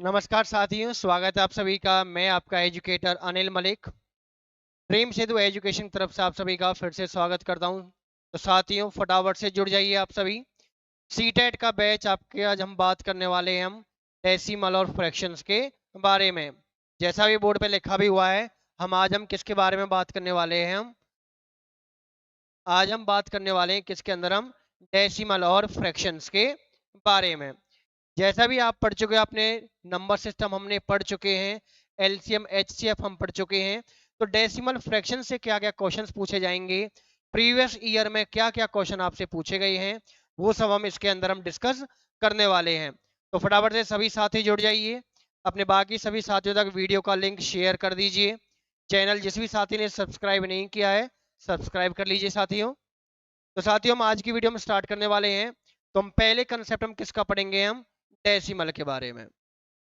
नमस्कार साथियों, स्वागत है आप सभी का। मैं आपका एजुकेटर अनिल मलिक, प्रेम सेतु एजुकेशन की तरफ से आप सभी का फिर से स्वागत करता हूं। तो साथियों, फटाफट से जुड़ जाइए आप सभी। सीटेट का बैच आपके आज हम बात करने वाले हैं हम डेसिमल और फ्रैक्शंस के बारे में। जैसा भी बोर्ड पे लिखा भी हुआ है, हम किसके बारे में बात करने वाले हैं? आज हम बात करने वाले हैं किसके अंदर? हम डेसिमल और फ्रैक्शंस के बारे में। जैसा भी आप पढ़ चुके हैं, अपने नंबर सिस्टम हमने पढ़ चुके हैं, एलसीएम एचसीएफ हम पढ़ चुके हैं। तो डेसिमल फ्रैक्शन से क्या क्या क्वेश्चंस पूछे जाएंगे, प्रीवियस ईयर में क्या क्या क्वेश्चन आपसे पूछे गए हैं, वो सब हम इसके अंदर हम डिस्कस करने वाले हैं। तो फटाफट से सभी साथी जुड़ जाइए, अपने बाकी सभी साथियों तक वीडियो का लिंक शेयर कर दीजिए। चैनल जिस भी साथी ने सब्सक्राइब नहीं किया है, सब्सक्राइब कर लीजिए साथियों। तो साथियों, हम आज की वीडियो में स्टार्ट करने वाले हैं। तो हम पहले कंसेप्ट हम किसका पढ़ेंगे? हम डेसिमल के बारे में।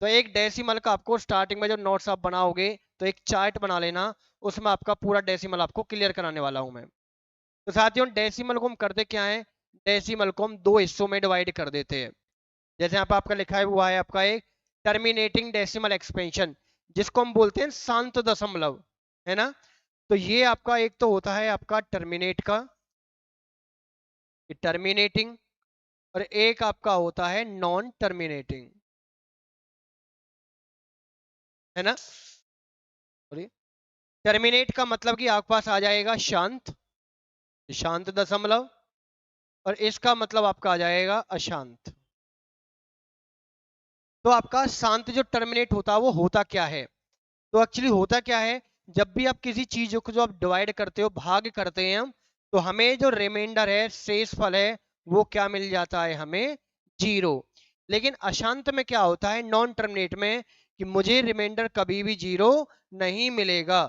तो एक डेसिमल का आपको स्टार्टिंग में जो नोट्स आप बनाओगे, तो एक चार्ट बना लेना, उसमें आपका पूरा डेसिमल आपको क्लियर कराने वाला हूं मैं। तो साथियों, डेसिमल को हम करते क्या है? डेसिमल को हम दो हिस्सों में डिवाइड कर देते हैं। जैसे यहाँ पे आपका लिखा है हुआ है आपका एक टर्मिनेटिंग डेसिमल एक्सपेंशन, जिसको हम बोलते हैं शांत दशमलव, है ना। तो ये आपका एक तो होता है आपका टर्मिनेट का, टर्मिनेटिंग, और एक आपका होता है नॉन टर्मिनेटिंग, है ना। टर्मिनेट का मतलब कि आपके पास आ जाएगा शांत, शांत दशमलव, और इसका मतलब आपका आ जाएगा अशांत। तो आपका शांत जो टर्मिनेट होता है वो होता क्या है? तो एक्चुअली होता क्या है, जब भी आप किसी चीज को जो आप डिवाइड करते हो, भाग करते हैं हम, तो हमें जो रिमाइंडर है, शेष फल है, वो क्या मिल जाता है? हमें जीरो। लेकिन अशांत में क्या होता है, नॉन टर्मिनेट में, कि मुझे रिमाइंडर कभी भी जीरो नहीं मिलेगा।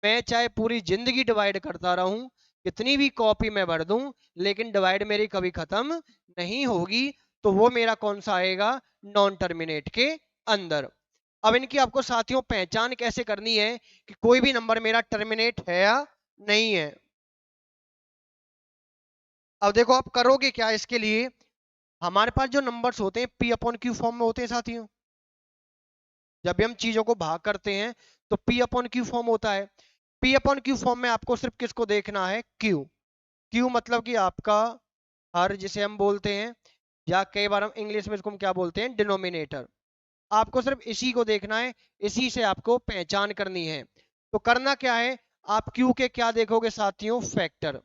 मैं चाहे पूरी जिंदगी डिवाइड करता रहूं, कितनी भी कॉपी में भर दूं, लेकिन डिवाइड मेरी कभी खत्म नहीं होगी। तो वो मेरा कौन सा आएगा? नॉन टर्मिनेट के अंदर। अब इनकी आपको साथियों पहचान कैसे करनी है कि कोई भी नंबर मेरा टर्मिनेट है या नहीं है? अब देखो, आप करोगे क्या इसके लिए? हमारे पास जो नंबर्स होते हैं पी अपॉन क्यू फॉर्म में होते हैं साथियों। जब भी हम चीजों को भाग करते हैं तो पी अपॉन क्यू फॉर्म होता है। पी अपॉन क्यू फॉर्म में आपको सिर्फ किसको देखना है? क्यू। क्यू मतलब कि आपका हर, जिसे हम बोलते हैं, या कई बार हम इंग्लिश में इसको हम क्या बोलते हैं? डिनोमिनेटर। आपको सिर्फ इसी को देखना है, इसी से आपको पहचान करनी है। तो करना क्या है, आप क्यू के क्या देखोगे साथियों? फैक्टर।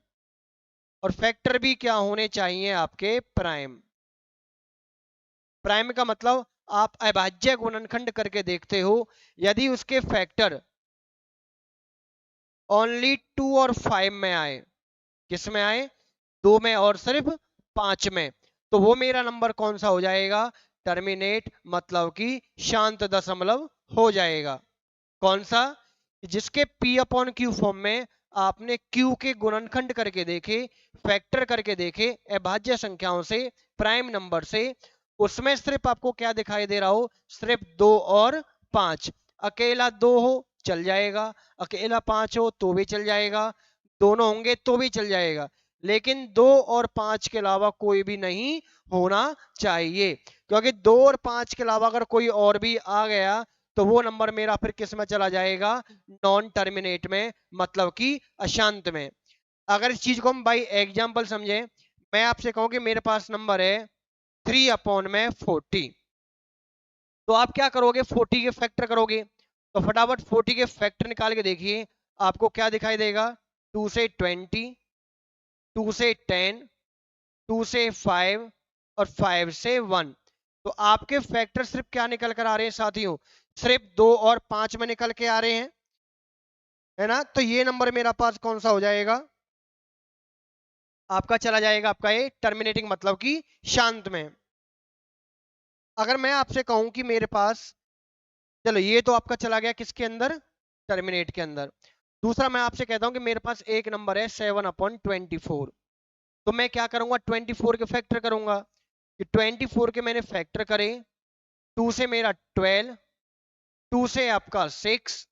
और फैक्टर भी क्या होने चाहिए? आपके प्राइम। प्राइम का मतलब आप अभाज्य गुणनखंड करके देखते हो, यदि उसके फैक्टर ओनली 2 और 5 में आए, किस में आए? 2 में और सिर्फ 5 में, तो वो मेरा नंबर कौन सा हो जाएगा? टर्मिनेट, मतलब कि शांत दशमलव हो जाएगा। कौन सा? जिसके P अपॉन क्यू फॉर्म में आपने Q के गुणनखंड करके देखे, फैक्टर करके देखे अभाज्य संख्याओं से, प्राइम नंबर से, उसमें सिर्फ आपको क्या दिखाई दे रहा हो? सिर्फ 2 और 5। अकेला 2 हो चल जाएगा, अकेला 5 हो तो भी चल जाएगा, दोनों होंगे तो भी चल जाएगा, लेकिन 2 और 5 के अलावा कोई भी नहीं होना चाहिए। क्योंकि 2 और 5 के अलावा अगर कोई और भी आ गया, तो वो नंबर मेरा फिर किस में चला जाएगा? नॉन टर्मिनेट में, मतलब कि अशांत में। अगर इस चीज को हम बाई एग्जाम्पल समझे, मैं आपसे कहूं कि मेरे पास नंबर है 3 अपॉन में 40, तो आप क्या करोगे? 40 के फैक्टर करोगे। तो फटाफट 40 के फैक्टर निकाल के देखिए, आपको क्या दिखाई देगा? 2 से 20, 2 से 10, 2 से 5, और 5 से 1। तो आपके फैक्टर सिर्फ क्या निकल कर आ रहे हैं साथियों? सिर्फ 2 और 5 में निकल के आ रहे हैं, है ना। तो ये नंबर मेरा पास कौन सा हो जाएगा? आपका चला जाएगा आपका ये टर्मिनेटिंग, मतलब कि शांत में। अगर मैं आपसे कहूं कि मेरे पास, चलो ये तो आपका चला गया किसके अंदर? टर्मिनेट के अंदर। दूसरा मैं आपसे कहता हूं कि मेरे पास एक नंबर है 7 अपॉन 24, तो मैं क्या करूंगा? 24 के फैक्टर करूंगा। कि 24 के मैंने फैक्टर करे, 2 से मेरा 12, 2 से आपका 6,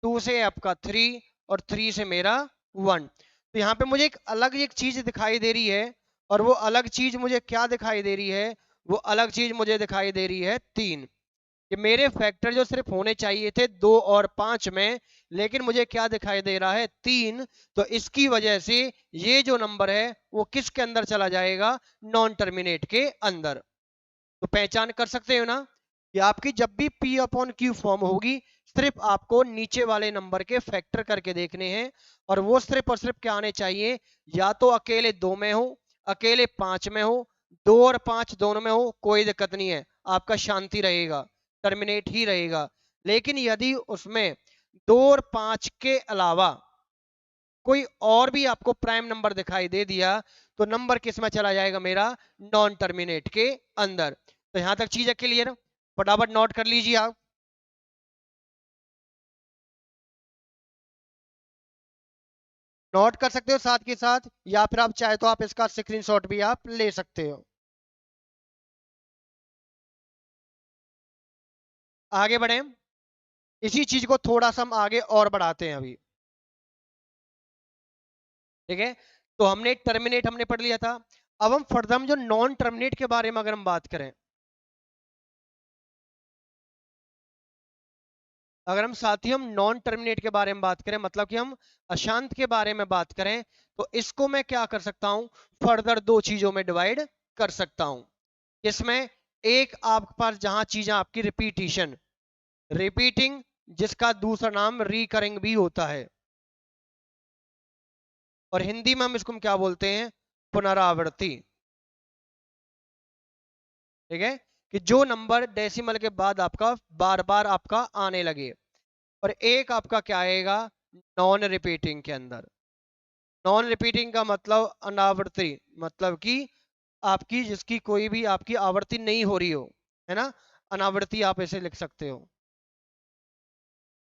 2 से आपका 3, और 3 से मेरा 1। तो यहाँ पे मुझे एक अलग एक चीज दिखाई दे रही है, और वो अलग चीज मुझे क्या दिखाई दे रही है? वो अलग चीज मुझे दिखाई दे रही है 3। कि मेरे फैक्टर जो सिर्फ होने चाहिए थे 2 और 5 में, लेकिन मुझे क्या दिखाई दे रहा है 3। तो इसकी वजह से ये जो नंबर है वो किसके अंदर चला जाएगा, नॉन टर्मिनेट के अंदर। तो पहचान कर सकते हो ना कि आपकी जब भी P अपॉन Q फॉर्म होगी, सिर्फ आपको नीचे वाले नंबर के फैक्टर करके देखने हैं, और वो सिर्फ और सिर्फ क्या आने चाहिए, या तो अकेले 2 में हो, अकेले 5 में हो, 2 और 5 दोनों में हो, कोई दिक्कत नहीं है, आपका शांति रहेगा, टर्मिनेट ही रहेगा। लेकिन यदि उसमें 2 और 5 के अलावा कोई और भी आपको प्राइम नंबर दिखाई दे दिया, तो नंबर किस में चला जाएगा, मेरा नॉन टर्मिनेट के अंदर। तो यहां तक चीज क्लियर, फटाफट नोट कर लीजिए आप। नोट कर सकते हो साथ के साथ, या फिर आप चाहे तो आप इसका स्क्रीनशॉट भी आप ले सकते हो। आगे बढ़े, इसी चीज को थोड़ा सा हम आगे और बढ़ाते हैं अभी। ठीक है, तो हमने टर्मिनेट हमने पढ़ लिया था। अब हम फर्दर हम जो नॉन टर्मिनेट के बारे में अगर हम बात करें, अगर हम साथी हम नॉन टर्मिनेट के बारे में बात करें, मतलब कि हम अशांत के बारे में बात करें, तो इसको मैं क्या कर सकता हूं, फर्दर दो चीजों में डिवाइड कर सकता हूं। इसमें एक आपके पास जहां चीजें आपकी रिपीटिशन, रिपीटिंग, जिसका दूसरा नाम रिकरिंग भी होता है, और हिंदी में हम इसको क्या बोलते हैं, पुनरावृत्ति। ठीक है, कि जो नंबर डेसिमल के बाद आपका बार बार आपका आने लगे। और एक आपका क्या आएगा, नॉन रिपीटिंग के अंदर। नॉन रिपीटिंग का मतलब अनावृत्ति, मतलब कि आपकी जिसकी कोई भी आपकी आवृत्ति नहीं हो रही हो, है ना, अनावृत्ति आप ऐसे लिख सकते हो,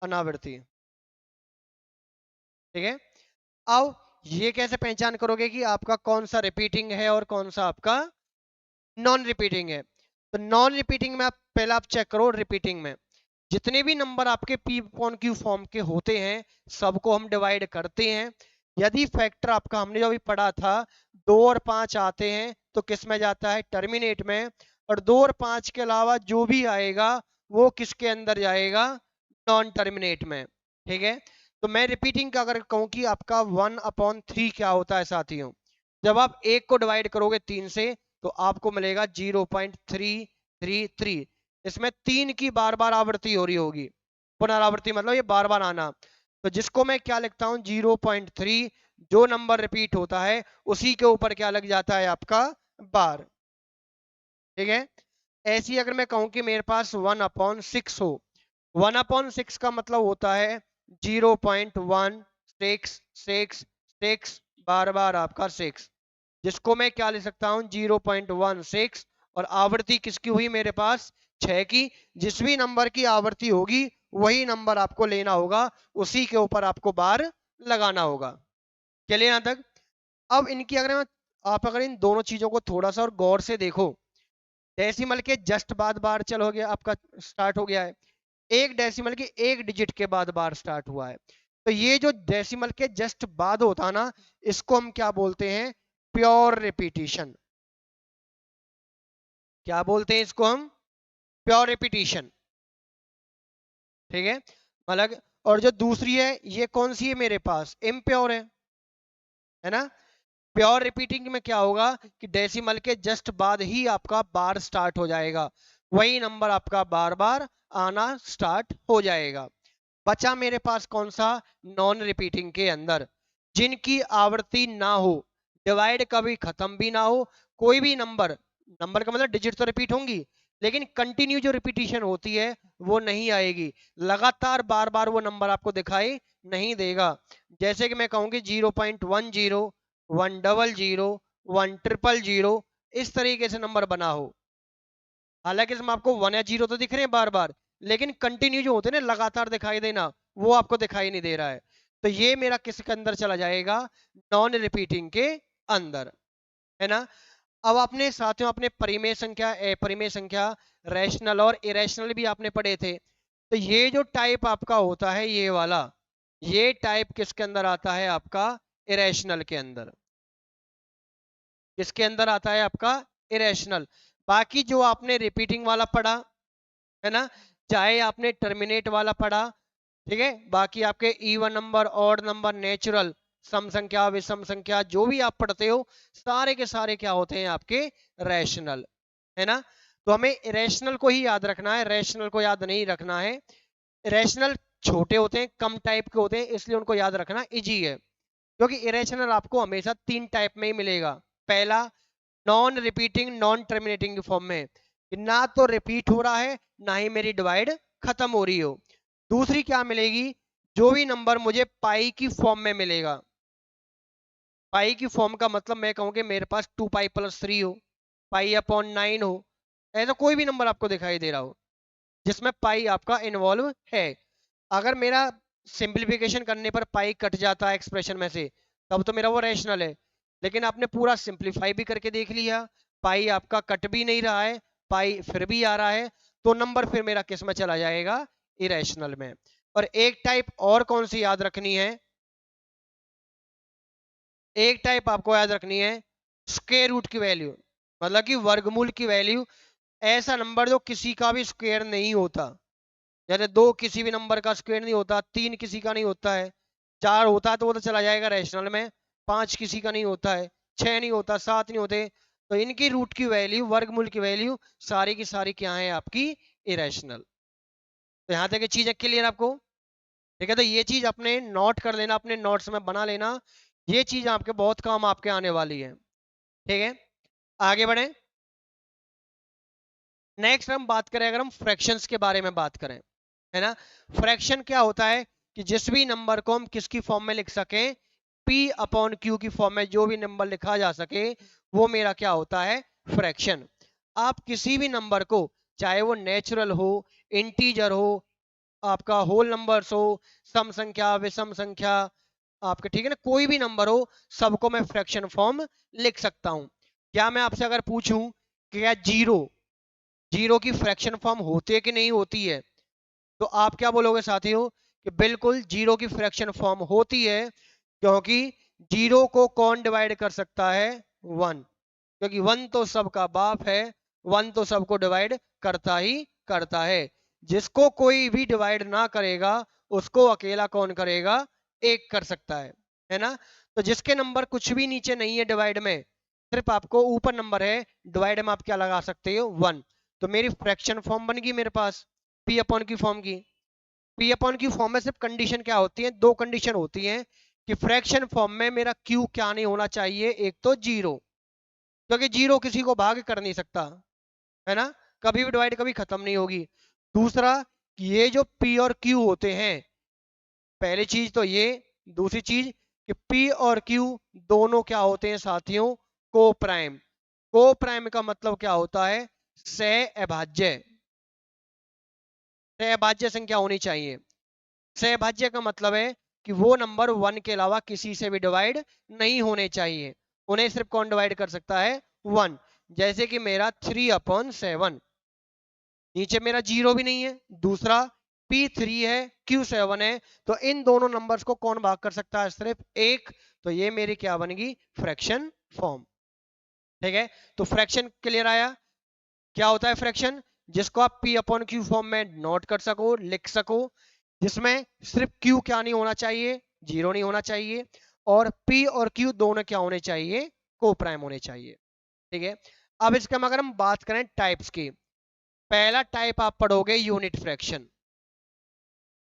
अनावृत्ति। ठीक है, अब ये कैसे पहचान करोगे कि आपका कौन सा रिपीटिंग है और कौन सा आपका नॉन रिपीटिंग है। तो नॉन रिपीटिंग में आप पहला आप चेक करो, रिपीटिंग में जितने भी नंबर आपके P अपॉन Q फॉर्म के होते हैं, सबको हम डिवाइड करते हैं। यदि फैक्टर आपका हमने जो अभी पढ़ा था 2 और 5 आते हैं, तो किस में जाता है, टर्मिनेट में। और 2 और 5 के अलावा जो भी आएगा वो किसके अंदर जाएगा, नॉन टर्मिनेट में। ठीक है, तो मैं रिपीटिंग का अगर कहूं कि आपका 1/3 क्या होता है साथियों, जब आप एक को डिवाइड करोगे 3 से, तो आपको मिलेगा 0.333। इसमें 3 की बार बार आवृत्ति हो रही होगी, पुनरावृत्ति मतलब ये बार बार आना। तो जिसको मैं क्या लिखता हूं, 0.3, जो नंबर रिपीट होता है उसी के ऊपर क्या लग जाता है, आपका बार। ठीक है, ऐसी अगर मैं कहूं कि मेरे पास 1/6 हो, 1/6 का मतलब होता है 0.1666, बार बार आपका 6, जिसको मैं क्या ले सकता हूं, 0.16। और आवृत्ति किसकी हुई मेरे पास, 6 की। जिस भी नंबर की आवृत्ति होगी वही नंबर आपको लेना होगा, उसी के ऊपर आपको बार लगाना होगा। चलिए यहां तक। अब इनकी अगर आप अगर इन दोनों चीजों को थोड़ा सा और गौर से देखो, डेसिमल के जस्ट बाद बार चल हो गया आपका, स्टार्ट हो गया है, एक डेसिमल के एक डिजिट के बाद बार स्टार्ट हुआ है। तो ये जो डेसिमल के जस्ट बाद होता है ना, इसको हम क्या बोलते हैं, प्योर रिपीटिशन। क्या बोलते हैं इसको हम, प्योर रिपीटिशन। ठीक है, मतलब, और जो दूसरी है ये कौन सी है मेरे पास, इम्प्योर है ना। प्योर रिपीटिंग में क्या होगा कि डेसिमल के जस्ट बाद ही आपका बार स्टार्ट हो जाएगा, वही नंबर आपका बार बार आना स्टार्ट हो जाएगा। बचा मेरे पास कौन सा, नॉन रिपीटिंग के अंदर जिनकी आवृत्ति ना हो, डिवाइड कभी खत्म भी ना हो, कोई भी नंबर, नंबर का मतलब डिजिट तो रिपीट होंगी, लेकिन कंटिन्यू जो रिपीटिशन होती है वो नहीं आएगी, लगातार बार बार वो नंबर आपको दिखाई नहीं देगा। जैसे कि मैं कहूंगी 0.10, 100, 100, इस तरीके से नंबर बना हो, हालांकि इसमें आपको 1 या 0 तो दिख रहे हैं बार बार, लेकिन कंटिन्यू जो होते हैं ना, लगातार दिखाई देना, वो आपको दिखाई नहीं दे रहा है। तो ये मेरा किसके अंदर चला जाएगा, नॉन रिपीटिंग के अंदर, है ना। अब आपने साथियों अपने परिमेय संख्या, परिमेय संख्या, रैशनल और इरेशनल भी आपने पढ़े थे। तो ये जो टाइप आपका होता है ये वाला, ये टाइप किसके अंदर आता है, आपका इरेशनल के अंदर। किसके अंदर आता है, आपका इरेशनल। बाकी जो आपने रिपीटिंग वाला पढ़ा, है ना, चाहे आपने टर्मिनेट वाला पढ़ा, ठीक है, बाकी आपके even number, odd number, natural, सम संख्या, विषम संख्या, जो भी आप पढ़ते हो सारे के सारे क्या होते हैं आपके रैशनल, है ना। तो हमें रैशनल को ही याद रखना है, रैशनल को याद नहीं रखना है। रैशनल छोटे होते हैं, कम टाइप के होते हैं, इसलिए उनको याद रखना इजी है, क्योंकि इरेशनल आपको हमेशा 3 टाइप में ही मिलेगा। पहला, non repeating non terminating form में, कि ना तो रिपीट हो रहा है ना ही मेरी डिवाइड खत्म हो रही हो। दूसरी क्या मिलेगी, जो भी नंबर मुझे पाई की फॉर्म में मिलेगा। पाई की फॉर्म का मतलब मैं कहूँ कि मेरे पास 2 पाई प्लस 3 हो, पाई अपॉन 9 हो, ऐसा कोई भी नंबर आपको दिखाई दे रहा हो जिसमें पाई आपका इन्वॉल्व है। अगर मेरा सिंप्लीफिकेशन करने पर पाई कट जाता है एक्सप्रेशन में से, तब तो मेरा वो रैशनल है। लेकिन आपने पूरा सिंप्लीफाई भी करके देख लिया, पाई आपका कट भी नहीं रहा है, पाई फिर भी आ रहा है, तो नंबर फिर मेरा किस में चला जाएगा, इरेशनल में। और एक टाइप और कौन सी याद रखनी है, एक टाइप आपको याद रखनी है स्क्वायर रूट की वैल्यू, मतलब कि वर्गमूल की वैल्यू। ऐसा नंबर जो किसी का भी स्क्वायर नहीं होता, जैसे 2 किसी भी नंबर का स्क्वायर नहीं होता, 3 किसी का नहीं होता है, 4 होता है तो वो तो चला जाएगा रैशनल में, 5 किसी का नहीं होता है, 6 नहीं होता, 7 नहीं होते, तो इनकी रूट की वैल्यू, वर्गमूल की वैल्यू सारी की सारी क्या है आपकी, इरेशनल। तो यहां तक ये चीज क्लियर आपको, ठीक है। तो ये चीज अपने नोट कर लेना, अपने नोट्स में बना लेना, ये चीज आपके बहुत काम आपके आने वाली है, ठीक है। आगे बढ़े, नेक्स्ट हम बात करें, अगर हम फ्रैक्शंस के बारे में बात करें, है ना। फ्रैक्शन क्या होता है कि जिस भी नंबर को हम किसकी फॉर्म में लिख सके, P अपॉन क्यू की फॉर्म में जो भी नंबर लिखा जा सके, वो मेरा क्या होता है, फ्रैक्शन। आप किसी भी नंबर को, चाहे वो नेचुरल हो, इंटीजर हो, आपका होल नंबर्स हो, सम संख्या, विषम संख्या, आपके, ठीक है ना, कोई भी नंबर हो, सबको मैं फ्रैक्शन फॉर्म लिख सकता हूं। क्या मैं आपसे अगर पूछूं कि क्या जीरो, जीरो की फ्रैक्शन फॉर्म होती है कि नहीं होती है, तो आप क्या बोलोगे साथियों, कि बिल्कुल जीरो की फ्रैक्शन फॉर्म होती है, क्योंकि जीरो को कौन डिवाइड कर सकता है, 1, क्योंकि 1 तो सबका बाप है, 1 तो सबको डिवाइड करता ही करता है। जिसको कोई भी डिवाइड ना करेगा उसको अकेला कौन करेगा, एक कर सकता है ना। तो जिसके नंबर कुछ भी नीचे नहीं है डिवाइड में, सिर्फ आपको ऊपर नंबर है, डिवाइड में आप क्या लगा सकते हो, 1। तो मेरी फ्रैक्शन फॉर्म बन गई मेरे पास पी अपॉन की फॉर्म की। पी अपॉन क्यू फॉर्म में सिर्फ कंडीशन क्या होती है, 2 कंडीशन होती हैं, कि फ्रैक्शन फॉर्म में मेरा क्यू क्या नहीं होना चाहिए, एक तो जीरो, क्योंकि जीरो किसी को भाग कर नहीं सकता, है ना, कभी भी डिवाइड कभी खत्म नहीं होगी। दूसरा, ये जो पी और क्यू होते हैं, पहली चीज तो ये, दूसरी चीज कि पी और क्यू दोनों क्या होते हैं साथियों, को प्राइम। को प्राइम का मतलब क्या होता है, सह अभाज्य, सहभाज्य संख्या होनी चाहिए। सहभाज्य का मतलब है कि वो नंबर 1 के अलावा किसी से भी डिवाइड नहीं होने चाहिए, उन्हें सिर्फ कौन डिवाइड कर सकता है, 1। जैसे कि मेरा 3/7, नीचे मेरा जीरो भी नहीं है, दूसरा P3 है, Q7 है, तो इन दोनों नंबर्स को कौन भाग कर सकता है, सिर्फ एक। तो ये मेरी क्या बनेगी, फ्रैक्शन फॉर्म, ठीक है। तो फ्रैक्शन क्लियर आया, क्या होता है फ्रैक्शन, जिसको आप P अपॉन क्यू फॉर्म में नोट कर सको, लिख सको, जिसमें सिर्फ Q क्या नहीं होना चाहिए, जीरो नहीं होना चाहिए, और P और Q दोनों क्या होने चाहिए, को प्राइम होने चाहिए, ठीक है। अब इसके हम अगर हम बात करें टाइप्स की, पहला टाइप आप पढ़ोगे यूनिट फ्रैक्शन।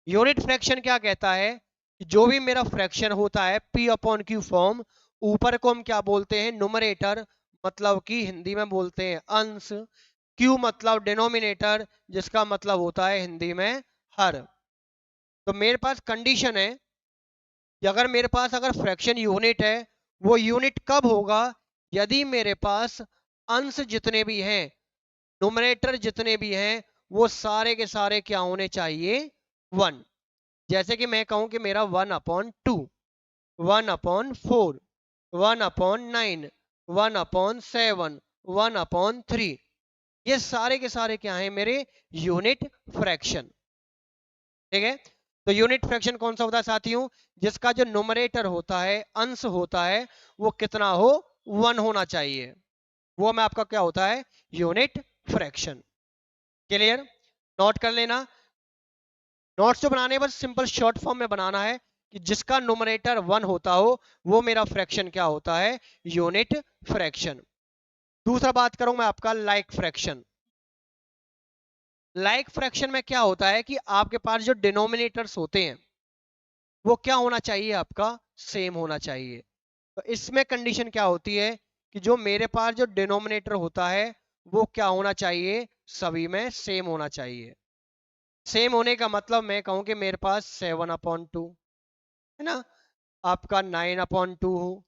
यूनिट फ्रैक्शन क्या कहता है कि जो भी मेरा फ्रैक्शन होता है P अपॉन क्यू फॉर्म, ऊपर को हम क्या बोलते हैं, नुमरेटर, मतलब कि हिंदी में बोलते हैं अंश, क्यू मतलब डिनोमिनेटर, जिसका मतलब होता है हिंदी में हर। तो मेरे पास कंडीशन है कि अगर मेरे पास अगर फ्रैक्शन यूनिट है, वो यूनिट कब होगा, यदि मेरे पास अंश जितने भी हैं, नुमरेटर जितने भी हैं, वो सारे के सारे क्या होने चाहिए, 1। जैसे कि मैं कहूं कि मेरा 1/2, 1/4, 1/9, 1/7, 1/3, ये सारे के सारे क्या हैं, मेरे यूनिट फ्रैक्शन, ठीक है। तो यूनिट फ्रैक्शन कौन सा होता है साथियों, जिसका जो नुमरेटर होता है, अंश होता है, वो कितना हो, 1 होना चाहिए, वो में आपका क्या होता है, यूनिट फ्रैक्शन, क्लियर। नोट कर लेना। नोट्स जो बनाने बस सिंपल शॉर्ट फॉर्म में बनाना है कि जिसका न्यूमरेटर 1 होता हो वो मेरा फ्रैक्शन क्या होता है, यूनिट फ्रैक्शन। दूसरा बात करूं मैं आपका लाइक फ्रैक्शन। लाइक फ्रैक्शन में क्या होता है कि आपके पास जो डिनोमिनेटर्स होते हैं वो क्या होना चाहिए, आपका सेम होना चाहिए। तो इसमें कंडीशन क्या होती है कि जो मेरे पास जो डिनोमिनेटर होता है वो क्या होना चाहिए, सभी में सेम होना चाहिए। सेम होने का मतलब मैं कहूं कि मेरे पास 7/2 है ना, आपका 9/2 हो,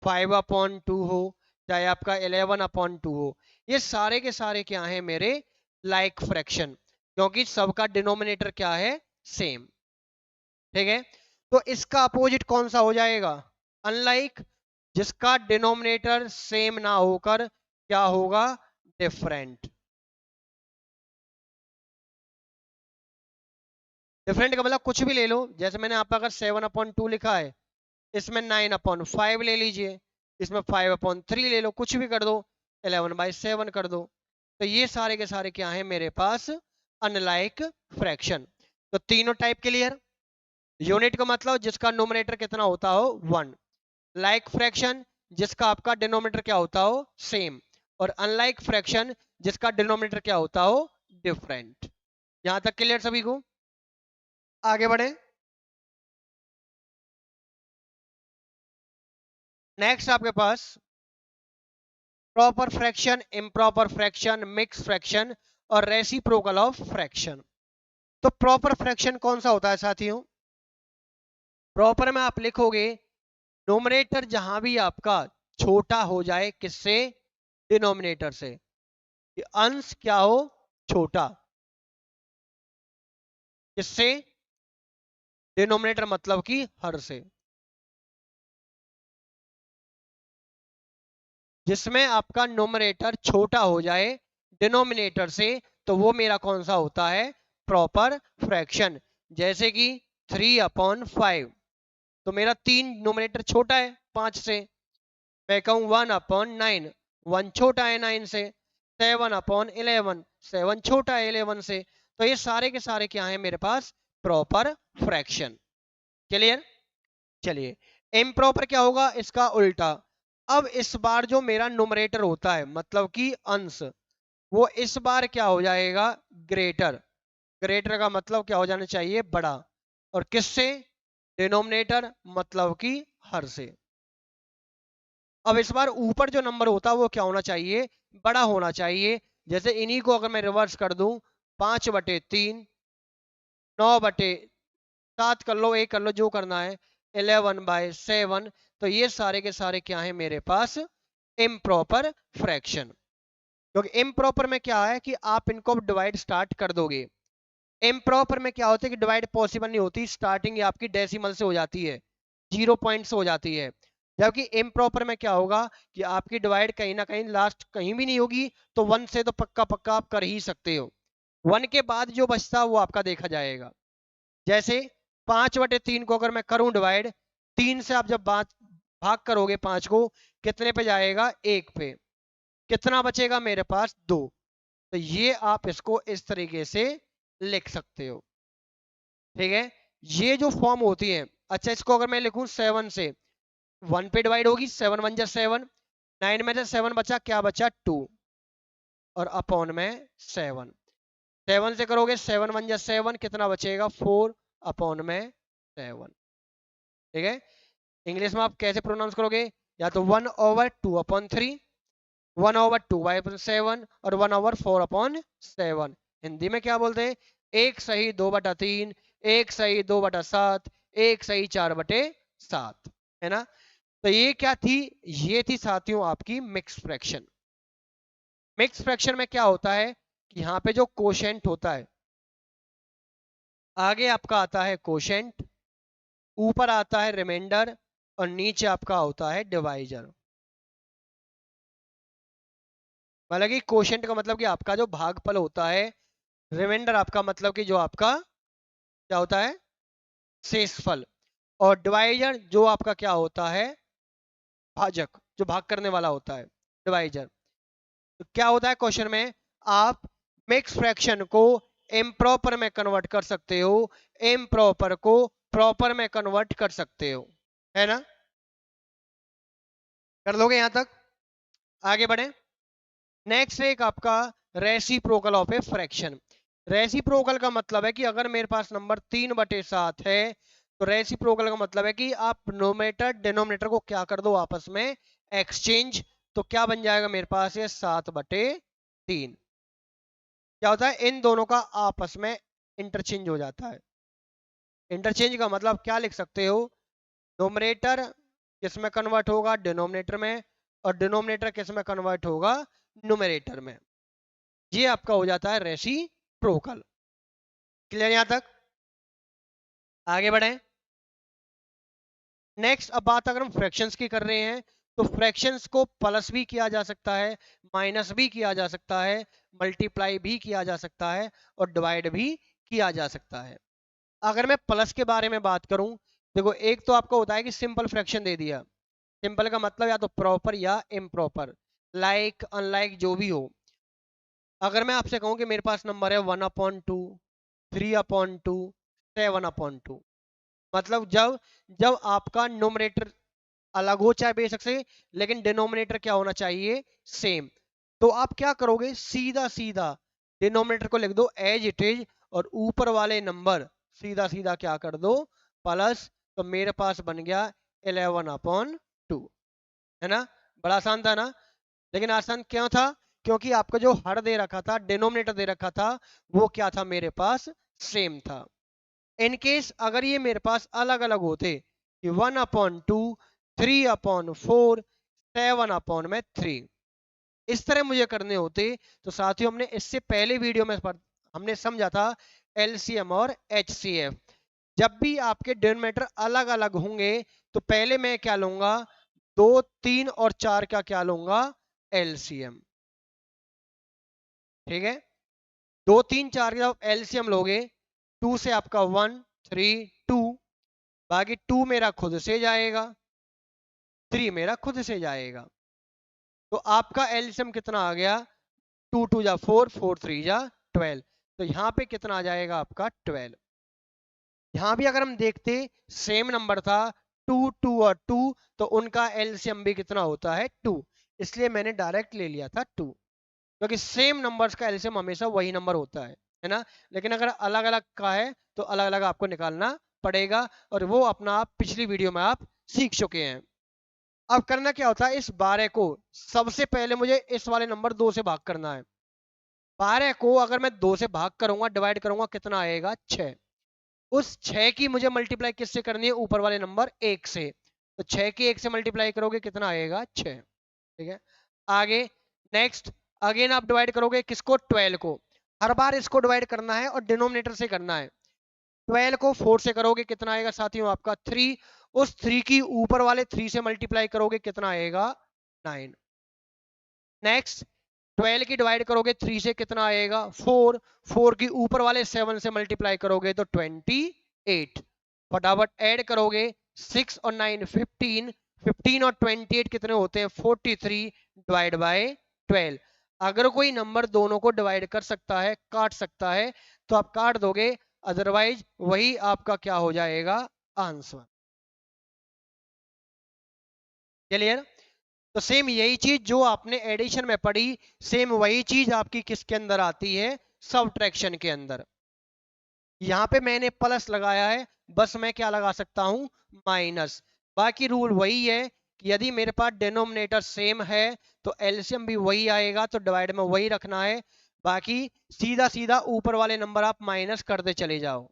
5/2 हो, चाहे आपका 11/2 हो, ये सारे के सारे क्या हैं मेरे लाइक फ्रैक्शन, क्योंकि सबका डिनोमिनेटर क्या है, सेम। ठीक है, तो इसका अपोजिट कौन सा हो जाएगा, अनलाइक, जिसका डिनोमिनेटर सेम ना होकर क्या होगा, डिफरेंट। डिफरेंट का मतलब कुछ भी ले लो, जैसे मैंने आप अगर 7/2 लिखा है, इसमें 9/5 ले लीजिए, इसमें 5/3 ले लो, कुछ भी कर दो, 11/7 कर दो। तो ये सारे के सारे क्या है मेरे पास, अनलाइक फ्रैक्शन। तो तीनों टाइप क्लियर। यूनिट का मतलब जिसका नोमिनेटर कितना होता हो, 1। लाइक फ्रैक्शन जिसका आपका डिनोमिनेटर क्या होता हो, सेम। और अनलाइक फ्रैक्शन जिसका डिनोमिनेटर क्या होता हो, डिफरेंट। यहां तक क्लियर सभी को। आगे बढ़े। नेक्स्ट आपके पास proper fraction, improper fraction, mix fraction और रेसिप्रोकल ऑफ फ्रैक्शन। तो प्रॉपर फ्रैक्शन कौन सा होता है साथियों, प्रॉपर में आप लिखोगे नोमिनेटर जहां भी आपका छोटा हो जाए किससे, डिनोमिनेटर से, कि अंश क्या हो, छोटा, किससे, डिनोमिनेटर मतलब कि हर से। जिसमें आपका नोमिनेटर छोटा हो जाए डिनोमिनेटर से, तो वो मेरा कौन सा होता है, प्रॉपर फ्रैक्शन। जैसे कि 3/5, तो मेरा 3 नोमिनेटर छोटा है 5 से, मैं कहूं 1/9, 1 छोटा है 9 से। 7/11, 7 छोटा है 11 से। तो ये सारे के सारे क्या है मेरे पास, प्रॉपर फ्रैक्शन। क्लियर। चलिए, इम्प्रॉपर क्या होगा, इसका उल्टा। अब इस बार जो मेरा न्यूमरेटर होता है मतलब कि अंश, वो इस बार क्या हो जाएगा, ग्रेटर। ग्रेटर का मतलब क्या हो जाना चाहिए, बड़ा। और किससे, डिनोमिनेटर मतलब कि हर से। अब इस बार ऊपर जो नंबर होता है वो क्या होना चाहिए, बड़ा होना चाहिए। जैसे इन्हीं को अगर मैं रिवर्स कर दूं, 5/3, 9/7 कर लो, 1 कर लो, जो करना है, 11/7। तो ये सारे के सारे क्या है मेरे पास, इम्प्रॉपर फ्रैक्शन। क्योंकि इम्प्रॉपर में क्या है कि आप इनको डिवाइड स्टार्ट कर दोगे। इम्प्रॉपर में क्या होता है कि डिवाइड पॉसिबल नहीं होती, स्टार्टिंग आपकी डेसिमल से हो जाती है, 0 पॉइंट से हो जाती है। जबकि इम्प्रॉपर में क्या होगा कि आपकी डिवाइड कहीं ना कहीं लास्ट कहीं भी नहीं होगी, तो 1 से तो पक्का पक्का आप कर ही सकते हो। 1 के बाद जो बचता है वो आपका देखा जाएगा। जैसे 5/3 को अगर मैं करूं डिवाइड, 3 से आप जब भाग करोगे 5 को, कितने पे जाएगा, 1 पे। कितना बचेगा मेरे पास, 2। तो ये आप इसको इस तरीके से लिख सकते हो। ठीक है, ये जो फॉर्म होती है। अच्छा, इसको अगर मैं लिखूं 7 से, 1 पे डिवाइड होगी, 7 1 जा 7, 9 में से 7 बचा, क्या बचा, 2, और अपॉन में 7। 7 से करोगे, 7 1 जा 7, कितना बचेगा, 4, अपॉन में 7। ठीक है, इंग्लिश में आप कैसे प्रोनाउंस करोगे, या तो 1/2/3, 1/2/7 और 1/4/7। हिंदी में क्या बोलते हैं, 1 सही 2/3, 1 सही 2/7, 1 सही 4/7, है ना। तो ये क्या थी, ये थी साथियों आपकी मिक्स फ्रैक्शन। मिक्स फ्रैक्शन में क्या होता है कि यहाँ पे जो कोशेंट होता है, आगे आपका आता है कोशेंट, ऊपर आता है रिमाइंडर, और नीचे आपका होता है डिवाइजर। मतलब कि कोशेंट का मतलब कि आपका जो भागफल होता है, रिमाइंडर आपका मतलब कि जो आपका क्या होता है, शेषफल। और डिवाइजर जो आपका क्या होता है, भाजक, जो भाग करने वाला होता है, डिवाइजर। तो क्या होता है क्वेश्चन में, आप मिक्स फ्रैक्शन को इम्प्रॉपर में कन्वर्ट कर सकते हो, इम्प्रॉपर को प्रॉपर में कन्वर्ट कर सकते हो, है ना। कर लोगे यहां तक, आगे बढ़े। नेक्स्ट एक आपका reciprocal of a fraction. Reciprocal का मतलब है कि अगर मेरे पास नंबर 3/7 है तो रेसिप्रोकल का मतलब है कि आप नोमेटर डिनोमिनेटर को क्या कर दो, आपस में एक्सचेंज। तो क्या बन जाएगा मेरे पास ये 7/3। क्या होता है, इन दोनों का आपस में इंटरचेंज हो जाता है। इंटरचेंज का मतलब क्या लिख सकते हो, नोमिनेटर किस में कन्वर्ट होगा, डिनोमिनेटर में, और डिनोमिनेटर किस में कन्वर्ट होगा, न्यूमरेटर में। ये आपका हो जाता है रेसिप्रोकल। क्लियर यहां तक, आगे बढ़े। नेक्स्ट अब बात अगर हम फ्रैक्शंस की कर रहे हैं तो फ्रैक्शंस को प्लस भी किया जा सकता है, माइनस भी किया जा सकता है, मल्टीप्लाई भी किया जा सकता है, और डिवाइड भी किया जा सकता है। अगर मैं प्लस के बारे में बात करूं, देखो एक तो आपको होता है कि सिंपल फ्रैक्शन दे दिया। सिंपल का मतलब या तो प्रॉपर या इम्प्रॉपर, लाइक अनलाइक जो भी हो। अगर मैं आपसे कहूं कि मेरे पास नंबर है 1/2, 3/2, 7/2, मतलब जब जब आपका नोमिनेटर अलग हो चाहे बेशक से, लेकिन डिनोमिनेटर क्या होना चाहिए, सेम। तो आप क्या करोगे, सीधा सीधा डिनोमिनेटर को लिख दो एज इट इज, और ऊपर वाले नंबर सीधा सीधा क्या कर दो, प्लस। तो मेरे पास बन गया 11/2, है ना। बड़ा आसान था ना। लेकिन आसान क्यों था, क्योंकि आपका जो हर दे रखा था, डिनोमिनेटर दे रखा था, वो क्या था मेरे पास, सेम था। इन केस अगर ये मेरे पास अलग अलग होते कि 1/2, 3/4, 7/3, इस तरह मुझे करने होते, तो साथियों हमने इससे पहले वीडियो में हमने समझा था एलसीएम और एचसीएफ। जब भी आपके डिनोमिनेटर अलग अलग होंगे तो पहले मैं क्या लूंगा, 2, 3 और 4 का क्या लूंगा, एलसीएम। ठीक है, 2, 3, 4 का एलसीएम लोगे, 2 से आपका 1, 3, 2, बाकी 2 मेरा खुद से जाएगा, 3 मेरा खुद से जाएगा। तो आपका एलसीएम कितना आ गया, 2 2 जा 4, 4 3 जा 12। तो यहां पे कितना आ जाएगा आपका 12। यहां भी अगर हम देखते सेम नंबर था 2 2 और 2, तो उनका एलसीएम भी कितना होता है 2, इसलिए मैंने डायरेक्ट ले लिया था 2, क्योंकि सेम नंबर्स का एलसीएम हमेशा वही नंबर होता है ना। लेकिन अगर अलग अलग का है तो अलग अलग आपको निकालना पड़ेगा, और वो अपना आप पिछली वीडियो में आप सीख चुके हैं। अब करना क्या होता है, इस 12 को सबसे पहले मुझे इस वाले नंबर 2 से भाग करना है। 12 को अगर मैं 2 से भाग करूंगा, डिवाइड करूंगा, कितना आएगा 6। उस 6 की मुझे मल्टीप्लाई किससे करनी है, ऊपर वाले नंबर 1 से। तो 6 की 1 से मल्टीप्लाई करोगे कितना आएगा 6। ठीक है, आगे नेक्स्ट, अगेन आप डिवाइड करोगे किसको, 12 को। हर बार इसको डिवाइड करना है और डिनोमिनेटर से करना है। 12 को 4 से करोगे कितना आएगा साथियों, आपका 3। उस 3 की ऊपर वाले 3 से मल्टीप्लाई करोगे कितना आएगा 9। नेक्स्ट, 12 की डिवाइड करोगे 3 से कितना आएगा 4। 4 की ऊपर वाले 7 से मल्टीप्लाई करोगे तो 28। फटाफट ऐड करोगे, 6 और 9 15, 15 और 28 कितने होते हैं 43, डिवाइड बाय 12। अगर कोई नंबर दोनों को डिवाइड कर सकता है, काट सकता है, तो आप काट दोगे, अदरवाइज वही आपका क्या हो जाएगा, आंसर। क्लियर। तो सेम यही चीज जो आपने एडिशन में पढ़ी, सेम वही चीज आपकी किसके अंदर आती है, सबट्रैक्शन के अंदर। यहां पे मैंने प्लस लगाया है, बस मैं क्या लगा सकता हूं, माइनस। बाकी रूल वही है कि यदि मेरे पास डिनोमिनेटर सेम है तो एलसीएम भी वही आएगा, तो डिवाइड में वही रखना है। बाकी सीधा सीधा ऊपर वाले नंबर आप माइनस करते चले जाओ।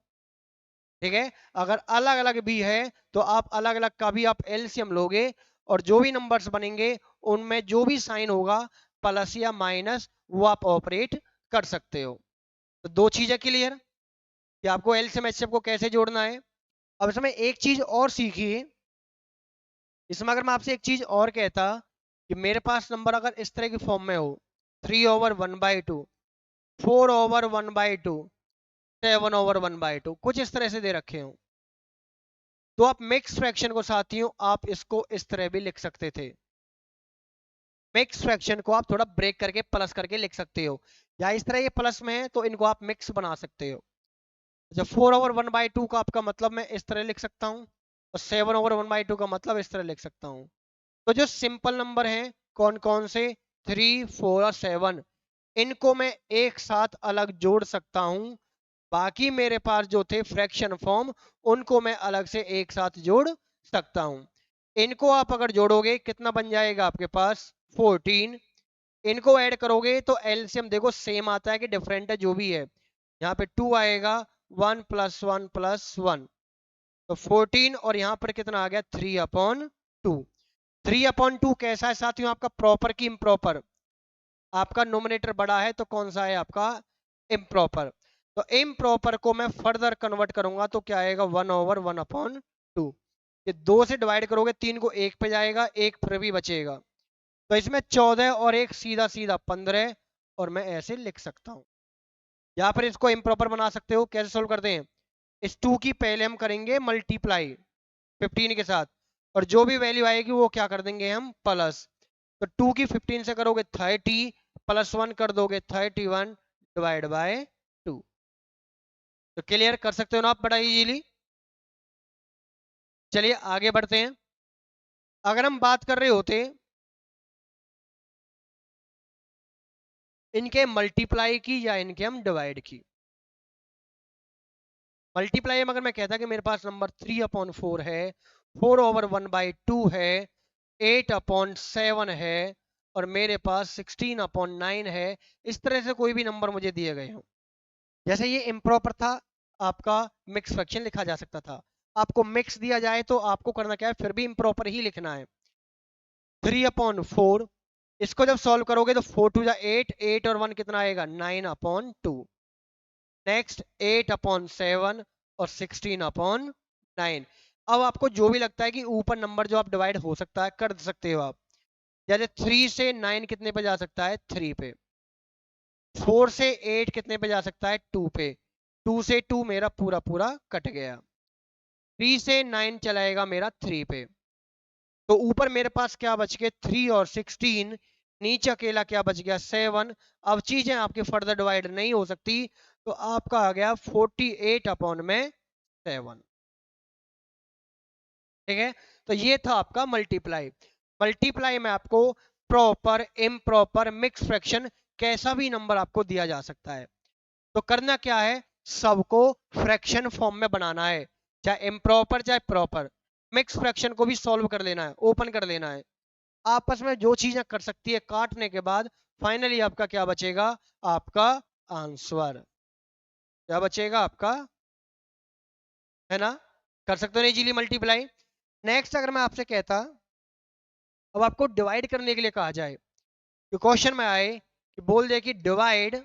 ठीक है, अगर अलग अलग भी है तो आप अलग अलग का भी आप एलसीएम लोगे, और जो भी नंबर्स बनेंगे उनमें जो भी साइन होगा प्लस या माइनस, वो आप ऑपरेट कर सकते हो। तो दो चीजें क्लियर कि आपको एलसीएम एचसीएफ को कैसे जोड़ना है। अब इसमें एक चीज और सीखिए, इसमें अगर मैं आपसे एक चीज और कहता कि मेरे पास नंबर अगर इस तरह की फॉर्म में हो, 3/1/2, 4/1/2, 7/1/2, कुछ इस तरह से दे रखे हो, तो आप मिक्स फ्रैक्शन को साथियों आप इसको इस तरह भी लिख सकते थे। मिक्स फ्रैक्शन को आप थोड़ा ब्रेक करके प्लस करके लिख सकते हो, या इस तरह ये प्लस में है तो इनको आप मिक्स बना सकते हो। जब 4/1/2 का आपका मतलब मैं इस तरह लिख सकता हूँ, और 7/1/2 का मतलब इस तरह लिख सकता हूँ। तो जो सिंपल नंबर हैं कौन कौन से, 3, 4 और 7, इनको मैं एक साथ अलग जोड़ सकता हूँ। बाकी मेरे पास जो थे फ्रैक्शन फॉर्म, उनको मैं अलग से एक साथ जोड़ सकता हूँ। इनको आप अगर जोड़ोगे कितना बन जाएगा आपके पास, 14। इनको ऐड करोगे तो एलसीएम देखो सेम आता है कि डिफरेंट है, जो भी है। यहाँ पे 2 आएगा, 1 + 1 + 1, तो 14, और यहाँ पर कितना आ गया, 3/2। 3/2 कैसा है साथियों आपका, प्रॉपर की इम्प्रॉपर? आपका नोमिनेटर बड़ा है तो कौन सा है आपका, इम्प्रॉपर। तो इम्प्रॉपर को मैं फर्दर कन्वर्ट करूंगा तो क्या आएगा, 1/1/2। ये 2 से डिवाइड करोगे 3 को 1 पे जाएगा, 1 फिर भी बचेगा, तो इसमें 14 और एक सीधा सीधा 15, और मैं ऐसे लिख सकता हूं। यहाँ पर इसको इम्प्रॉपर बना सकते हो, कैसे सोल्व करते हैं, इस 2 की पहले हम करेंगे मल्टीप्लाई 15 के साथ, और जो भी वैल्यू आएगी वो क्या कर देंगे हम, प्लस। तो 2 की 15 से करोगे 30, +1 कर दोगे 31 डिवाइड बाय 2। तो क्लियर कर सकते हो ना आप बड़ा इजीली। चलिए आगे बढ़ते हैं। अगर हम बात कर रहे होते इनके मल्टीप्लाई की या इनके हम डिवाइड की, मल्टीप्लाई में अगर मैं कहता कि मेरे पास नंबर 3/4 है, 4/1/2 है, 8/7 है, और मेरे पास 16/9 है, इस तरह से कोई भी नंबर मुझे दिए गए हो, जैसे ये इम्प्रॉपर था आपका, मिक्स फ्रैक्शन लिखा जा सकता था। आपको मिक्स दिया जाए तो आपको करना क्या है, फिर भी इम्प्रॉपर ही लिखना है। 3/4, इसको जब सॉल्व करोगे तो 4 2 8, 8 और 1 कितना आएगा, 9/2। नेक्स्ट 8/7 और 16/9। अब आपको जो भी लगता है कि ऊपर नंबर जो आप डिवाइड हो सकता है कर सकते हो आप, जैसे 3 से 9 कितने पे जा सकता है, 3 पे। 4 से 8 कितने पे जा सकता है, 2 पे। 2 से 2 मेरा पूरा पूरा कट गया। 3 से 9 चलाएगा मेरा 3 पे। तो ऊपर मेरे पास क्या बच गए, 3 और 16, नीचे अकेला क्या बच गया, 7। अब चीजें आपकी फर्दर डिवाइड नहीं हो सकती, तो आपका आ गया 48/7। ठीक है, तो ये था आपका मल्टीप्लाई। मल्टीप्लाई में आपको प्रॉपर, इम्प्रॉपर, मिक्स फ्रैक्शन, कैसा भी नंबर आपको दिया जा सकता है। तो करना क्या है, सबको फ्रैक्शन फॉर्म में बनाना है, चाहे इम्प्रॉपर चाहे प्रॉपर। मिक्स फ्रैक्शन को भी सॉल्व कर लेना है, ओपन कर लेना है। आपस में जो चीजें कर सकती है काटने के बाद, फाइनली आपका क्या बचेगा, आपका आंसर क्या बचेगा आपका, है ना। कर सकते हो ना इजीली मल्टीप्लाई। नेक्स्ट अगर मैं आपसे कहता, अब आपको डिवाइड करने के लिए कहा जाए, तो क्वेश्चन में आए कि बोल दे कि डिवाइड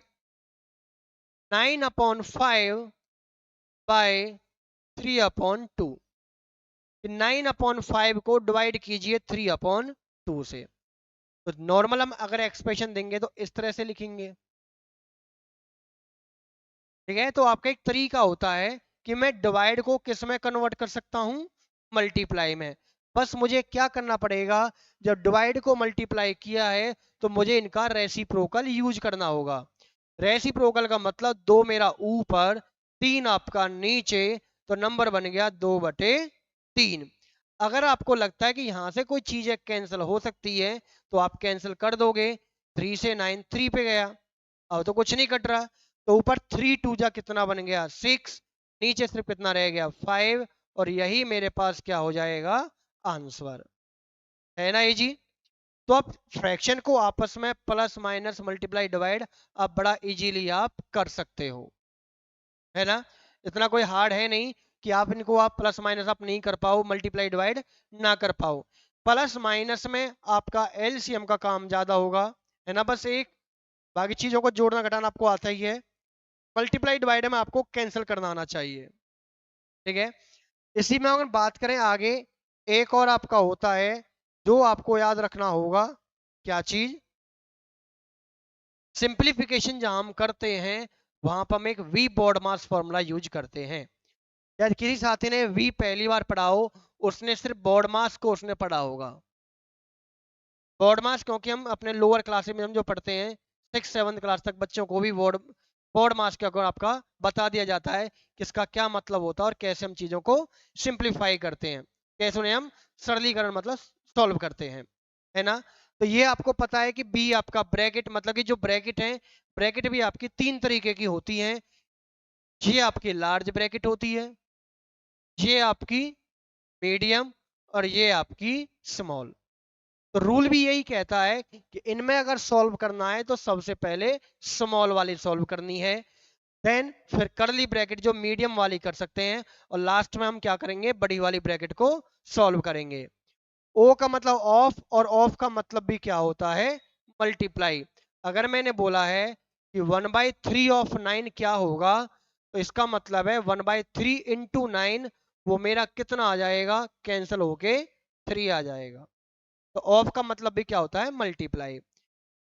9/5 बाय 3/2, 9/5 को डिवाइड कीजिए 3/2 से। तो नॉर्मल हम अगर एक्सप्रेशन देंगे तो इस तरह से लिखेंगे। ठीक है, तो आपका एक तरीका होता है कि मैं डिवाइड को किस में कन्वर्ट कर सकता हूं, मल्टीप्लाई में। बस मुझे क्या करना पड़ेगा, जब डिवाइड को मल्टीप्लाई किया है तो मुझे इनका रेसिप्रोकल यूज करना होगा। रेसिप्रोकल का मतलब 2 मेरा ऊपर, 3 आपका नीचे, तो नंबर बन गया 2/3। अगर आपको लगता है कि यहां से कोई चीजें कैंसिल हो सकती है तो आप कैंसिल कर दोगे। 3 से 9 3 पे गया, अब तो कुछ नहीं कट रहा, तो ऊपर 3 2 जा कितना बन गया, 6, नीचे सिर्फ कितना रह गया, 5, और यही मेरे पास क्या हो जाएगा, आंसर, है ना ये जी। तो आप फ्रैक्शन को आपस में प्लस माइनस मल्टीप्लाई डिवाइड आप बड़ा इजीली आप कर सकते हो, है ना। इतना कोई हार्ड है नहीं कि आप इनको आप प्लस माइनस आप नहीं कर पाओ, मल्टीप्लाई डिवाइड ना कर पाओ। प्लस माइनस में आपका एलसीएम का काम ज्यादा होगा, है ना, बस एक, बाकी चीजों को जोड़ना घटाना आपको आता ही है। मल्टीप्लाई डिवाइड में आपको कैंसिल करना आना चाहिए। ठीक है, इसी में अगर बात करें आगे, एक और आपका होता है जो आपको याद रखना होगा, क्या चीज, सिंप्लीफिकेशन जहां हम करते हैं वहां पर हम एक वी बॉड मास फॉर्मूला यूज करते हैं। यार किसी साथी ने वी पहली बार पढ़ा हो, उसने सिर्फ बॉड मास को उसने पढ़ा होगा, बोर्ड मास क्योंकि हम अपने लोअर क्लास में हम जो पढ़ते हैं 6-7 क्लास तक बच्चों को भी बोर्ड बोर्ड मास के अकॉर्डिंग आपका बता दिया जाता है कि इसका क्या मतलब होता है और कैसे हम चीजों को सिंप्लीफाई करते हैं, कैसे उन्हें हम सरलीकरण मतलब सॉल्व करते हैं, है ना। तो ये आपको पता है कि बी आपका ब्रैकेट, मतलब कि जो ब्रैकेट है, ब्रैकेट भी आपकी 3 तरीके की होती है। ये आपकी लार्ज ब्रैकेट होती है, ये आपकी मीडियम और ये आपकी स्मॉल। तो रूल भी यही कहता है कि इनमें अगर सॉल्व करना है तो सबसे पहले स्मॉल वाली सॉल्व करनी है, देन फिर करली ब्रैकेट जो मीडियम वाली कर सकते हैं, और लास्ट में हम क्या करेंगे, बड़ी वाली ब्रैकेट को सॉल्व करेंगे। ओ का मतलब ऑफ, और ऑफ का मतलब भी क्या होता है, मल्टीप्लाई। अगर मैंने बोला है कि 1/3 ऑफ 9 क्या होगा, तो इसका मतलब है 1/3 इंटू 9, वो मेरा कितना आ जाएगा, कैंसिल होके 3 आ जाएगा। तो ऑफ का मतलब भी क्या होता है, मल्टीप्लाई।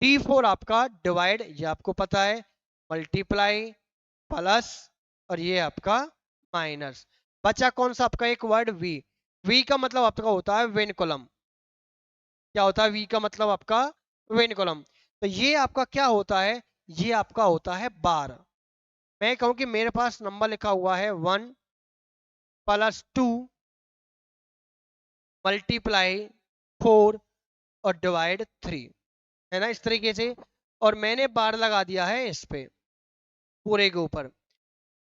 D4 आपका डिवाइड, ये आपको पता है, मल्टीप्लाई प्लस, और ये आपका माइनस। बचा कौन सा आपका एक वर्ड, वी। वी का मतलब आपका होता है वेन कॉलम। क्या होता है वी का मतलब आपका, वेन कॉलम। तो ये आपका क्या होता है, ये आपका होता है बार। मैं कहूं कि मेरे पास नंबर लिखा हुआ है 1 + 2 मल्टीप्लाई 4 और डिवाइड 3, है ना, इस तरीके से। और मैंने बार लगा दिया है इस पे पूरे के ऊपर।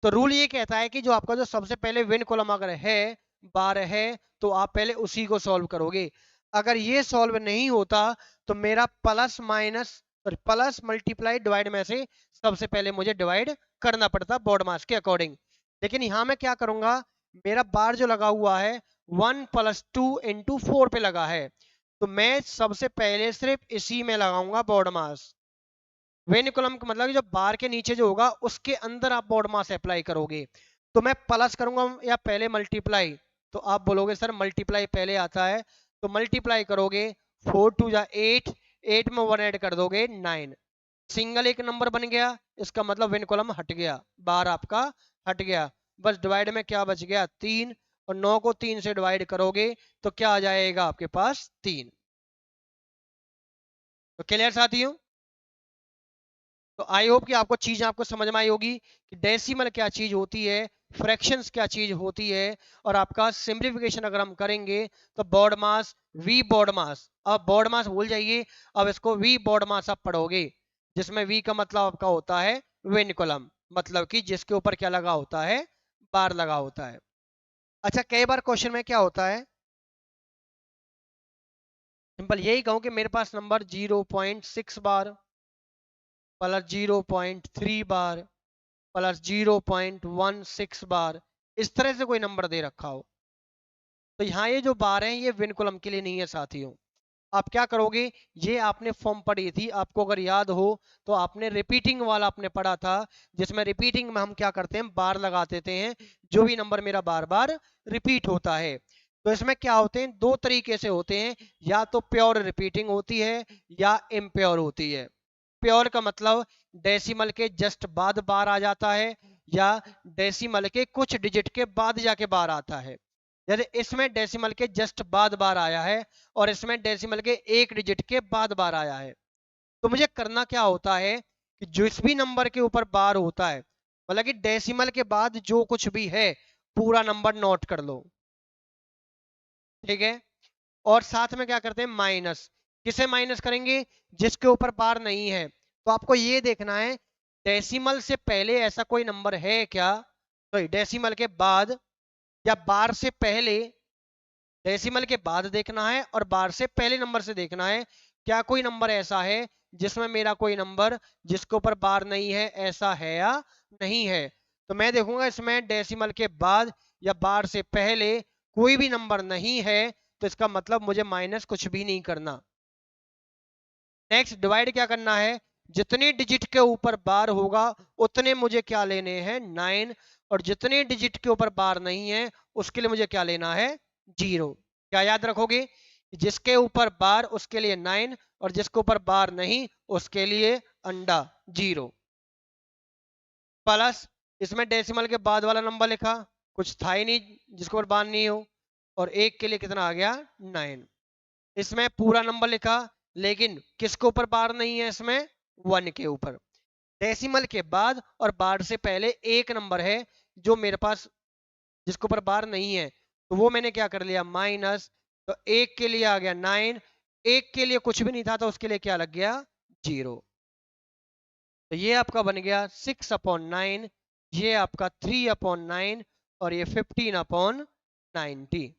तो रूल ये कहता है कि जो आपका जो सबसे पहले विन कॉलम अगर है, बार है, तो आप पहले उसी को सॉल्व करोगे। अगर ये सॉल्व नहीं होता तो मेरा प्लस माइनस और प्लस मल्टीप्लाई डिवाइड में से सबसे पहले मुझे डिवाइड करना पड़ता बोर्ड मास के अकॉर्डिंग। लेकिन यहां मैं क्या करूंगा, मेरा बार जो लगा हुआ है 1 + 2 × 4 पे लगा है, तो मैं सबसे पहले सिर्फ इसी में लगाऊंगा बोर्ड मास। वेन कॉलम का मतलब जो बार के नीचे जो होगा उसके अंदर आप बोर्ड मास अप्लाई करोगे। तो मैं प्लस करूंगा या पहले मल्टीप्लाई, तो आप बोलोगे सर मल्टीप्लाई पहले आता है, तो मल्टीप्लाई करोगे 4 × 2 = 8, 8 में 1 ऐड कर दोगे 9, सिंगल एक नंबर बन गया, इसका मतलब वेन कॉलम हट गया, बार आपका हट गया। बस डिवाइड में क्या बच गया, 3, और 9 को 3 से डिवाइड करोगे तो क्या आ जाएगा आपके पास, 3। तो क्लियर साथियों। तो आई होप कि आपको चीज आपको समझ में आई होगी कि डेसिमल क्या चीज होती है, फ्रैक्शंस क्या चीज होती है, और आपका सिंप्लीफिकेशन अगर हम करेंगे तो बोर्ड मास, वी बोर्ड मास, अब बोर्ड मास भूल जाइए, अब इसको वी बोर्ड मास आप पढ़ोगे, जिसमें वी का मतलब आपका होता है विन कॉलम, मतलब कि जिसके ऊपर क्या लगा होता है, बार लगा होता है। अच्छा, कई बार क्वेश्चन में क्या होता है, सिंपल यही कहूं कि मेरे पास नंबर 0.6 बार प्लस 0.3 बार प्लस 0.16 बार, इस तरह से कोई नंबर दे रखा हो, तो यहाँ ये जो बार है ये विन कॉलम के लिए नहीं है साथियों। आप क्या करोगे, ये आपने फॉर्म पढ़ी थी, आपको अगर याद हो तो आपने रिपीटिंग वाला आपने पढ़ा था, जिसमें रिपीटिंग में हम क्या करते हैं, बार लगा देते हैं जो भी नंबर मेरा बार बार रिपीट होता है। तो इसमें क्या होते हैं, दो तरीके से होते हैं, या तो प्योर रिपीटिंग होती है या इम्प्योर होती है। प्योर का मतलब डेसिमल के जस्ट बाद बार आ जाता है, या डेसिमल के कुछ डिजिट के बाद जाके बार आता है। जैसे इसमें डेसिमल के जस्ट बाद बार आया है और इसमें डेसिमल के एक डिजिट के बाद बार आया है। तो मुझे करना क्या होता है कि जिस भी नंबर के ऊपर बार होता है, मतलब कि डेसिमल के बाद जो कुछ भी है पूरा नंबर नोट कर लो, ठीक है। और साथ में क्या करते हैं, माइनस। किसे माइनस करेंगे, जिसके ऊपर बार नहीं है। तो आपको ये देखना है डेसिमल से पहले ऐसा कोई नंबर है क्या, तो डेसिमल के बाद या बार से पहले, डेसिमल के बाद देखना है और बार से पहले नंबर से देखना है, क्या कोई नंबर ऐसा है जिसमें मेरा कोई नंबर जिसके ऊपर बार नहीं है, ऐसा है या नहीं है। तो मैं देखूंगा इसमें डेसिमल के बाद या बार से पहले कोई भी नंबर नहीं है, तो इसका मतलब मुझे माइनस कुछ भी नहीं करना। नेक्स्ट डिवाइड क्या करना है, जितने डिजिट के ऊपर बार होगा उतने मुझे क्या लेने हैं, 9, और जितने डिजिट के ऊपर बार नहीं है उसके लिए मुझे क्या लेना है, 0। क्या याद रखोगे, जिसके ऊपर बार उसके लिए 9 और जिसके ऊपर बार नहीं उसके लिए अंडा 0, प्लस इसमें डेसिमल के बाद वाला नंबर लिखा, कुछ था ही नहीं जिसके ऊपर बार नहीं हो, और एक के लिए कितना आ गया, 9। इसमें पूरा नंबर लिखा, लेकिन किसके ऊपर बार नहीं है इसमें, 1 के ऊपर। डेसिमल के बाद और बार से पहले एक नंबर है जो मेरे पास जिसके ऊपर बार नहीं है, तो वो मैंने क्या कर लिया माइनस। तो एक के लिए आ गया 9, एक के लिए कुछ भी नहीं था तो उसके लिए क्या लग गया 0। तो ये आपका बन गया 6/9, ये आपका 3/9 और ये 15/90।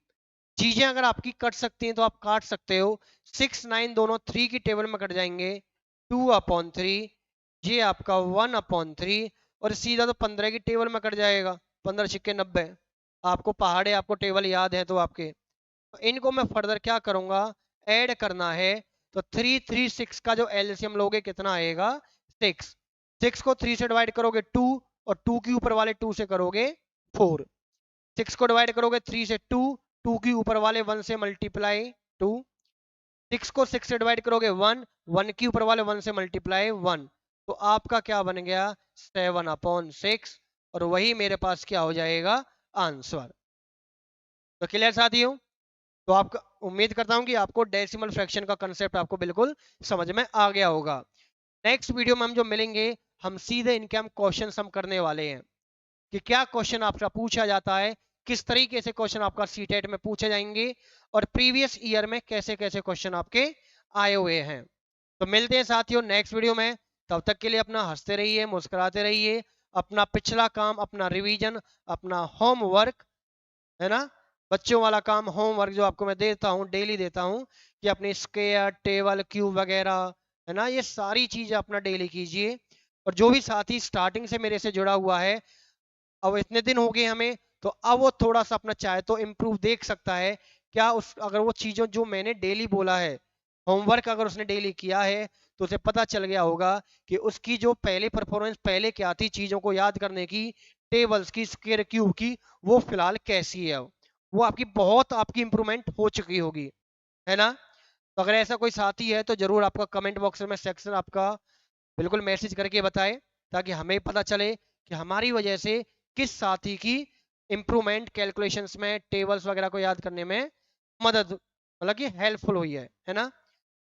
चीजें अगर आपकी कट सकती हैं तो आप काट सकते हो। 6 9 दोनों 3 की टेबल में कट जाएंगे, 2/3, ये आपका 1/3 और सीधा तो 15 की टेबल में कट जाएगा, 15 छिक्के 90। आपको पहाड़े आपको टेबल याद है तो आपके, तो इनको मैं फर्दर क्या करूंगा, ऐड करना है। तो 3 3 6 का जो एलसीएम लोगे कितना आएगा 6। 6 को 3 से डिवाइड करोगे 2 और 2 के ऊपर वाले 2 से करोगे 4। 6 को डिवाइड करोगे 3 से 2, 2 के ऊपर वाले 1 से मल्टीप्लाई 2। 6 को 6 से डिवाइड करोगे 1, 1 के ऊपर वाले 1 से मल्टीप्लाई 1। तो आपका क्या बन गया 7/6 और वही मेरे पास क्या हो जाएगा आंसर। तो क्लियर साथियों, तो आपका उम्मीद करता हूं कि आपको डेसिमल फ्रैक्शन का कंसेप्ट आपको बिल्कुल समझ में आ गया होगा। नेक्स्ट वीडियो में हम जो मिलेंगे, हम सीधे इनके हम क्वेश्चन हम करने वाले हैं कि क्या क्वेश्चन आपका पूछा जाता है, किस तरीके से क्वेश्चन आपका सीटेट में पूछे जाएंगे और प्रीवियस ईयर में कैसे कैसे क्वेश्चन आपके आए हुए हैं। तो मिलते हैं साथियों नेक्स्ट वीडियो में। तब तक के लिए अपना हंसते रहिए, मुस्कुराते रहिए, अपना पिछला काम, अपना रिवीजन, अपना होमवर्क, है ना, बच्चों वाला काम होमवर्क जो आपको मैं देता हूँ, डेली देता हूँ कि अपनी स्क्वायर टेबल क्यूब वगैरह, है ना, ये सारी चीजें अपना डेली कीजिए। और जो भी साथी स्टार्टिंग से मेरे से जुड़ा हुआ है, अब इतने दिन हो गए हमें, तो अब वो थोड़ा सा अपना चाहे तो इम्प्रूव देख सकता है क्या, उस अगर वो चीजों जो मैंने डेली बोला है, होमवर्क अगर उसने डेली किया है, तो उसे पता चल गया होगा कि उसकी जो पहले परफॉर्मेंस पहले क्या थी चीजों को याद करने की, टेबल्स की, स्क्वायर क्यूब की, वो फिलहाल कैसी है, वो आपकी बहुत आपकी इंप्रूवमेंट हो चुकी होगी, है ना। तो अगर ऐसा कोई साथी है तो जरूर आपका कमेंट बॉक्स में सेक्शन आपका बिल्कुल मैसेज करके बताएं, ताकि हमें पता चले कि हमारी वजह से किस साथी की इंप्रूवमेंट कैलकुलेशंस में, टेबल्स वगैरह को याद करने में मदद, मतलब कि हेल्पफुल हुई है ना।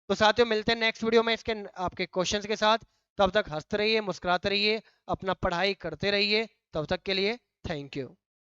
तो साथियों मिलते हैं नेक्स्ट वीडियो में इसके आपके क्वेश्चंस के साथ। तब तक हंसते रहिए, मुस्कुराते रहिए, अपना पढ़ाई करते रहिए। तब तक के लिए थैंक यू।